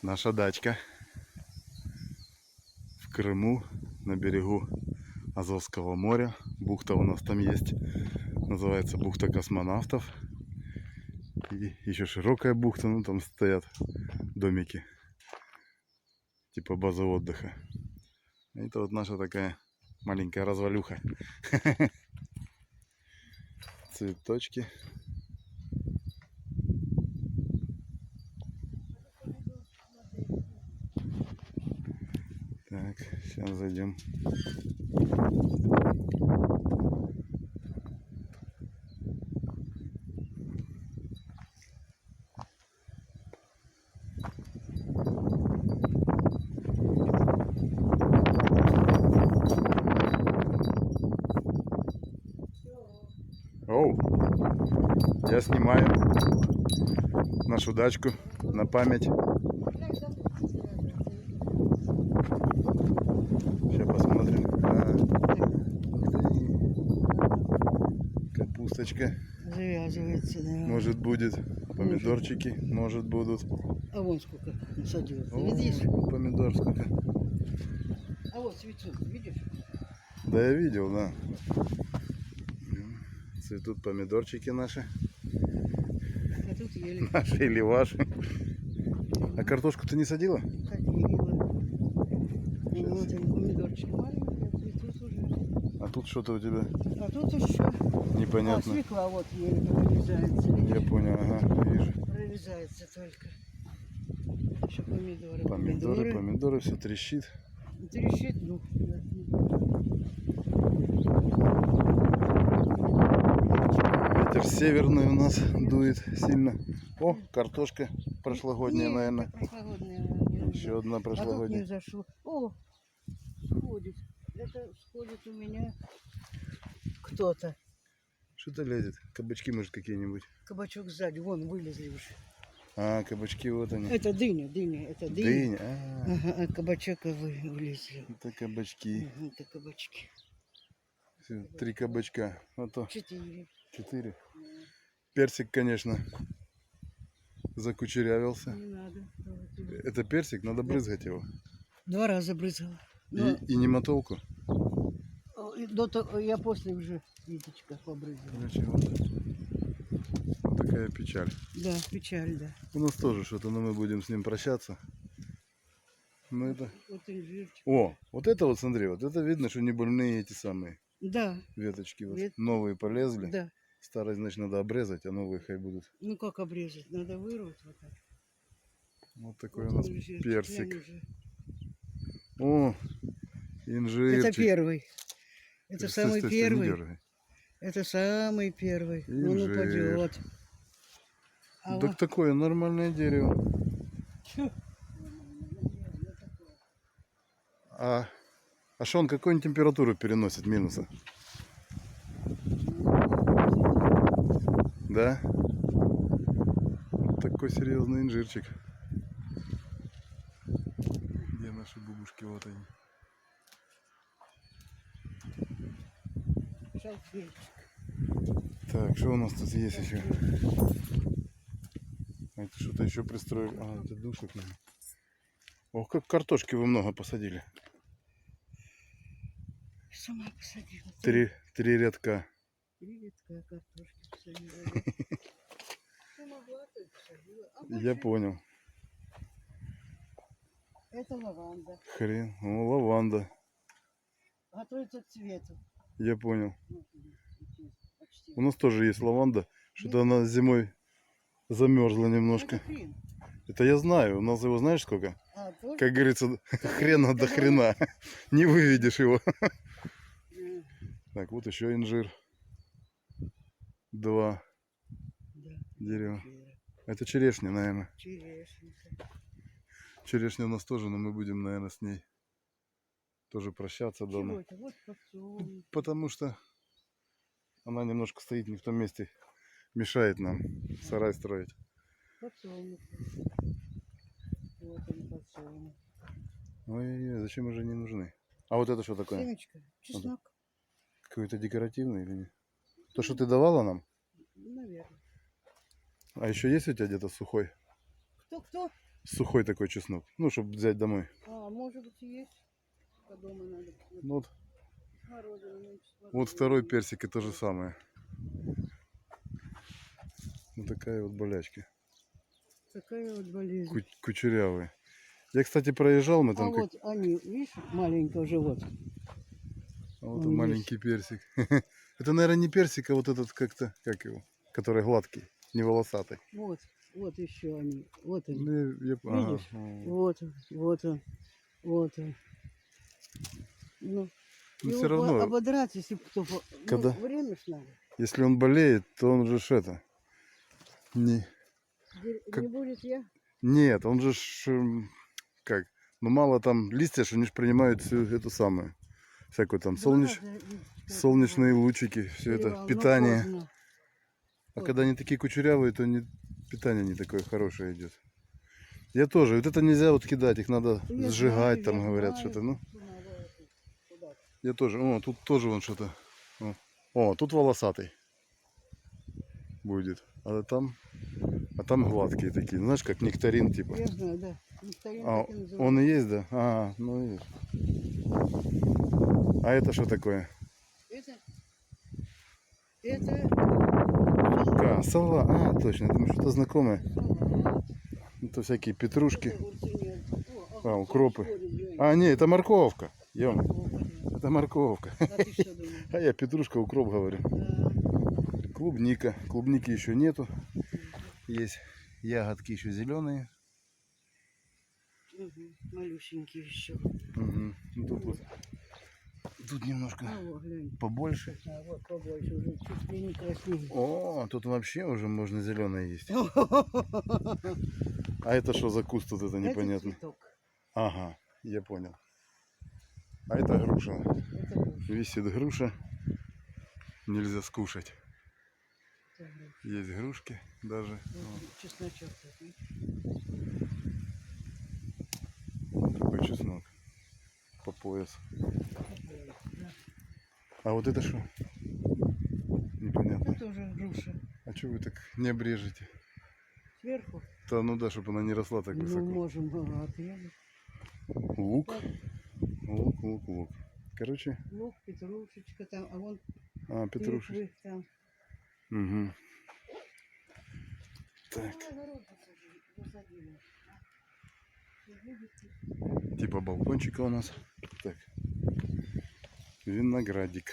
Наша дачка в Крыму, на берегу Азовского моря. Бухта у нас там есть. Называется бухта космонавтов. И еще широкая бухта, ну там стоят домики. Типа база отдыха. Это вот наша такая маленькая развалюха. Цветочки. Так, сейчас зайдем. Оу, я снимаю нашу дачку на память. Сейчас посмотрим. Капусточка. Завязывается, да. Может будет. Помидорчики, может будут. А вон сколько насадилось. О, Видишь? помидор сколько. А вот цветут, видишь? Да, я видел, да. Цветут помидорчики наши. А тут ели. Наши или ваши. А картошку ты не садила? Садила. Вот они, помидорчики маленькие, цветут уже. А тут что-то у тебя А тут еще. А, непонятно. свекла вот еле прорезается. Видишь? Я понял, ага, вижу. Прорезается только. Еще помидоры. Помидоры, все трещит. Трещит, ну. Ветер северный у нас дует сильно. О, картошка прошлогодняя, Нет, наверное. это прошлогодняя. Еще одна А тут не прошлогодняя. зашло. О, сходит. Это сходит у меня кто-то. Что-то лезет. Кабачки, может, какие-нибудь. Кабачок сзади, вон вылезли уже. А, кабачки, вот они. Это дыня, это дыня. Дыня. А, Ага, а кабачок вылезли. это кабачки. Ага, это кабачки. Всё, 3 кабачка. А то 4. 4. Персик, конечно, закучерявился. Не надо. Это персик, надо брызгать его. 2 раза брызгала. И немотолку. Я после уже Витечка побрызгала. Короче, вот такая печаль. Да, печаль, да. У нас тоже что-то, но мы будем с ним прощаться. Ну это... Вот инжирчик. О, вот это вот, смотри, вот это видно, что не больные эти самые Да, веточки. Вот. Вет- Новые полезли. да. Старые, значит, надо обрезать, а новые хай будут. Ну как обрезать? Надо вырвать вот так. Вот такой Вот у нас инжирчик, персик. глянь уже. О, инжирчик. Это первый. Это Стой, самый стой, стой, не первый. дергай. Это самый первый. Он Инжир. упадет. А Так вот такое нормальное дерево. чё? А что он какую температуру переносит минуса? Да? Вот такой серьезный инжирчик. Где наши бабушки? Вот они. Шалфейчик. Так, что у нас тут есть еще? А это что-то еще пристроили. А, это душик, наверное. Ох, как картошки вы много посадили. Сама посадила. Три рядка. 3 редка картошки посадила. Что могла, то и посадила. А Я больше понял. это лаванда. Хрен. О, лаванда. Готовится к цвету. Я понял. Вот она, почти. У нас тоже есть лаванда. Что-то она зимой замерзла немножко. Это хрен. Это я знаю. У нас его знаешь сколько? А, тоже? Как говорится, хрена до хрена. Не выведешь его. Так, вот еще инжир. 2 Да. дерева. Это черешня, наверное. Черешенка. Черешня у нас тоже, но мы будем, наверное, с ней тоже прощаться Чего дома. это? Вот подсолнух. Потому что она немножко стоит не в том месте. Мешает нам сарай строить. Подсолнух. Вот он, подсолнух. Ой, зачем уже не нужны? А вот это что такое? Семечко. Чеснок. Какой-то декоративный или нет? То, что ты давала нам? Наверное. А еще есть у тебя где-то сухой? Кто? Сухой такой чеснок. Ну, чтобы взять домой. А, может быть, и есть. По дому надо. Вот Ну, вот, смородина, меньше вот смородины второй есть. персик и то же самое. Вот такая вот болячка. Такая вот болезнь. Кучерявый. Я, кстати, проезжал, мы А там как... вот они, видишь, маленький уже вот. А вот Он он есть. маленький персик. Это, наверное, не персик, а вот этот как-то, как его, который гладкий, не волосатый. Вот, вот еще они. Вот они. Ну, ага, Видишь? Вот он, вот он, вот он. Ну, но его все равно, ободрать, если кто... когда, Ну, время ж надо. если он болеет, то он же ж это, не, как, Не будет я? нет, он же ж, как, ну мало там листья, что они ж принимают всю эту самую, всякую там Да, да, солнечные лучики, все это перевал, но питание. поздно. А когда они такие кучерявые, то питание не такое хорошее идет. Я тоже. Вот это нельзя вот кидать, их надо Я сжигать, знаю, там я говорят знаю, что-то. Ну, что надо это, куда-то. я тоже. О, тут тоже вон что-то. О, тут волосатый будет. А там гладкие такие. Знаешь, как нектарин типа. Я знаю, да. Нектарин А так и он и называется. есть, да? А, ну видишь. А это что такое? Это Сова. А, точно. Я думаю, что-то знакомое. салат. Это всякие петрушки. Это огурцы нет. А, Огурцы укропы. вспорят, Жень. А, не, это морковка. Ем, Морковка, да. это морковка. А ты что думаешь? А я петрушка, укроп говорю. Да. Клубника. Клубники еще нету. Есть ягодки еще зеленые. Угу. Малюсенькие еще. Угу. Тут немножко А, вот, глянь. побольше. А, вот побольше, уже чуть ли не краснее. О, тут вообще уже можно зеленое есть. А это что за куст тут это Это непонятный? цветок. Ага, я понял. А это груша. Это груша. Висит груша. Нельзя скушать. Это груша. Есть грушки даже. Вот чесночок такой. Вот такой чеснок. По пояс. Да. А вот это что? Непонятно. Это тоже груша. А что вы так не обрежете? Сверху. Да, ну да, чтобы она не росла так Ну, высоко. можем отрезать. Лук. Так, Лук. Короче, лук, петрушечка там, а вон петрушечка. тыквы там. Угу. Так, Огород засадила. Будет типа балкончика у нас. Так, виноградик.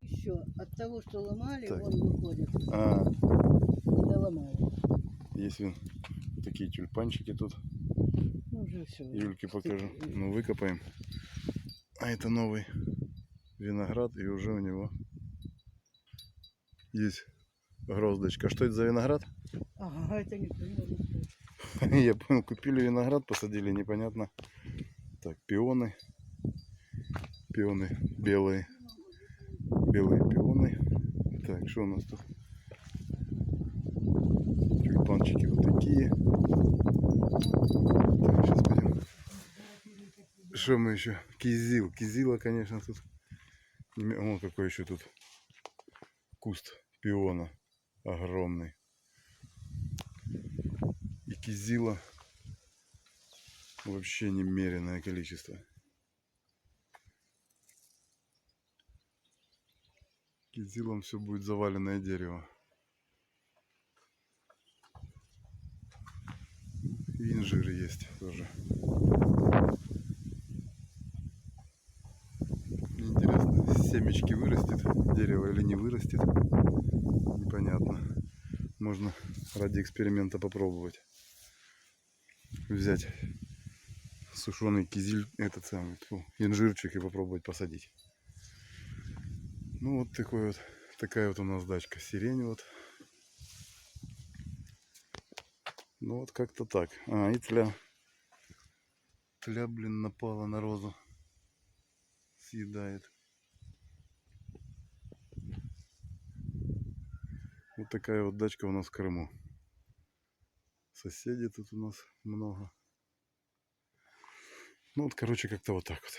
еще от того, что ломали, Так. вон выходит. А, Не доломали. есть такие тюльпанчики тут. Ну, уже все. Юльке покажу. Ну, выкопаем. А это новый виноград, и уже у него есть гроздочка. Что это за виноград? Ага, это не понял. Я понял, купили виноград, посадили, непонятно. Так, пионы. Пионы белые. Белые пионы. Так, что у нас тут? Тюльпанчики вот такие. Так, сейчас пойдем. Что мы еще? Кизил. Кизила, конечно, тут. О, какой еще тут куст пиона. Огромный. И кизила вообще немеренное количество. Кизилом все будет заваленное дерево. И инжир есть тоже. Мне интересно, семечки вырастет дерево или не вырастет. Непонятно. Можно ради эксперимента попробовать. Взять сушеный кизиль, этот самый, инжирчик и попробовать посадить. Ну вот такая вот у нас дачка. Сирень вот. Ну вот как-то так. А, и тля. Тля, блин, напала на розу. Съедает. Вот такая вот дачка у нас в Крыму. Соседей тут у нас много. Ну вот, короче, как-то вот так вот.